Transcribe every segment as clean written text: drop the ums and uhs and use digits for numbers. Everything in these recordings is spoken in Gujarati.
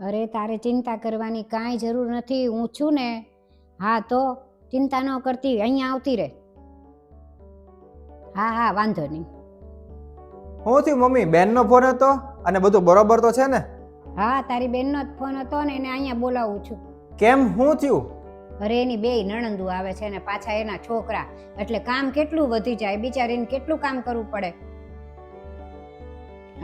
અરે તારે ચિંતા કરવાની કાંઈ જરૂર નથી, હું છું ને. હા તો ચિંતા ન કરતી, અહીંયા આવતી રહે. હા હા વાંધો નહીં. હું થયું મમ્મી, બેનનો ફોન હતો અને બધું બરોબર તો છે ને? હા તારી બેનનો જ ફોન હતો ને, એને અહીંયા બોલાવું છું. કેમ, શું થયું? અરે એની બેય નણંદુ આવે છે ને પાછા એના છોકરા, એટલે કામ કેટલું વધી જાય, બિચારીને કેટલું કામ કરવું પડે.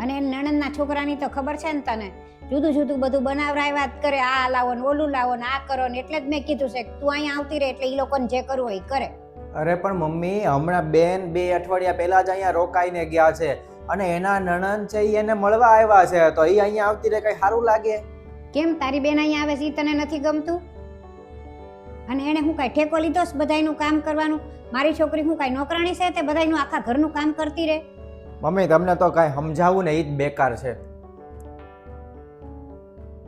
અને એની નણંદના છોકરાની તો ખબર છે ને તને, જુદું જુદું બધું બનાવરાવ્યા જ કરે, આ લાવો ને ઓલું લાવો ને આ કરો ને. એટલે જ મેં કીધું છે કે તું અહીંયા આવતી રહે, એટલે એ લોકોને જે કરવું હોય એ કરે. અરે પણ મમ્મી, હમણાં બેન 2 અઠવાડિયા પહેલા જ અહીંયા રોકાઈને ગયા છે અને એના નણંદ છે ઈ એને મળવા આવ્યા છે, તો ઈ અહીંયા આવતી રહે કઈ સારું લાગે? કેમ તારી બેન અહીંયા આવે છે ઈ તને નથી ગમતું? અને એને હું કાંઈ ઠેકો લીધો છે બધાયનું કામ કરવાનું? મારી છોકરી હું કાંઈ નોકરાણી છે તે બધાયનું આખા ઘરનું કામ કરતી રહે? મમ્મી તમને તો કાંઈ સમજાવવું ને ઈ જ બેકાર છે.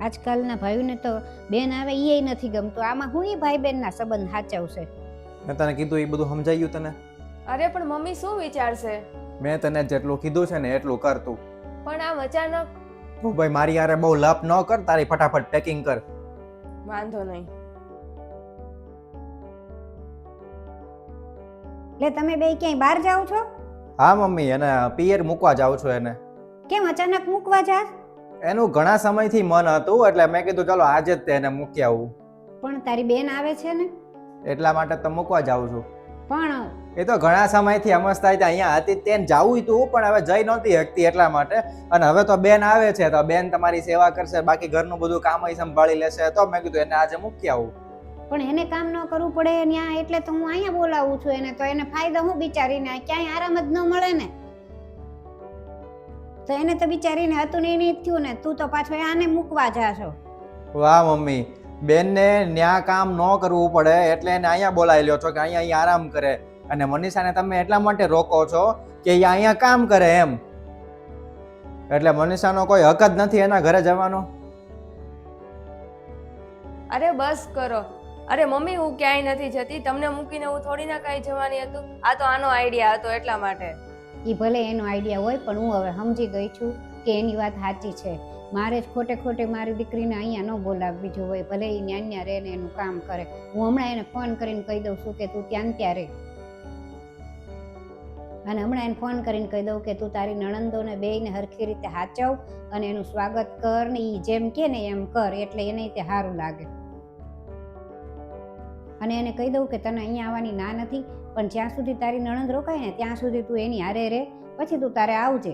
આજકાલના ભાઈઓને તો બેન આવે ઈ નથી ગમતું, આમાં હું ઈ ભાઈ બેનના સંબંધ સાચવશે? મેં તને કીધું એ બધું સમજાઈ ગયું તને? અરે પણ મમ્મી શું વિચારશે? મેં તને જેટલું કીધું છે ને એટલું કર તું. પણ આમ અચાનક. તું ભાઈ મારી યારે બહુ લપ ન કર, તારી ફટાફટ પેકિંગ કર. વાંધો નહીં. એટલે તમે બે ક્યાંય બહાર જાઓ છો? હા મમ્મી, એને પિયર મૂકવા જાઉં છું એને. કેમ અચાનક મૂકવા જા? એનું ઘણા સમયથી મન હતું એટલે મેં કીધું ચાલો આજે જ તેને મૂકી આવું. પણ તારી બેન આવે છે ને એટલા માટે તો મૂકવા જાઉં છું. પણ એ તો ઘણા સમયથી અમસ્તા અહીંયા હતી તેને જાવું તું, પણ હવે જઈ નહોતી શકતી એટલા માટે. અને હવે તો બેન આવે છે તો બેન તમારી સેવા કરશે, બાકી ઘરનું બધું કામ સંભાળી લેશે, તો મેં કીધું એને આજે મૂકી આવું. પણ એને કામ ન કરવું પડે ત્યાં, એટલે તો હું અહીંયા બોલાવું છું એને. તો એને ફાયદો હું બિચારીને, ક્યાંય આરામ જ ન મળે ને. તો એને તો બિચારીને હતું ને એને થયું ને, તું તો પાછો આને મૂકવા જાશો. વાહ મમ્મી, બેનને ન્યા કામ ન કરવું પડે એટલે એને અહીંયા બોલાવી લ્યો છો કે અહીંયા આરામ કરે. અને મનીષાને તમે એટલા માટે રોકો છો કે એ અહીંયા કામ કરે એમ. એટલે મનીષાનો કોઈ હક જ નથી એના ઘરે જવાનો. અરે બસ કરો. અરે મમ્મી, હું ક્યાંય નથી જતી, તમને મૂકીને હું થોડી ના કાંઈ જવાની હતું. આ તો આનો આઈડિયા હતો એટલા માટે. એ ભલે એનો આઈડિયા હોય, પણ હું હવે સમજી ગઈ છું કે એની વાત સાચી છે. મારે જ ખોટે ખોટે મારી દીકરીને અહીંયા ન બોલાવવી જોઈએ, ભલે એ ન્યા રહે ને એનું કામ કરે. હું હમણાં એને ફોન કરીને કહી દઉં છું કે તું ત્યાં રહે. અને હમણાં એને ફોન કરીને કહી દઉં કે તું તારી નણંદોને બેયને હરખી રીતે સાચવ અને એનું સ્વાગત કર ને એ જેમ કે ને એમ કર, એટલે એને તે સારું લાગે. અને એને કહી દઉં કે તને અહીંયા આવવાની ના નથી, પણ જ્યાં સુધી તારી નણંદ રોકાય ને ત્યાં સુધી તું એની હારે રહે, પછી તું તારે આવજે.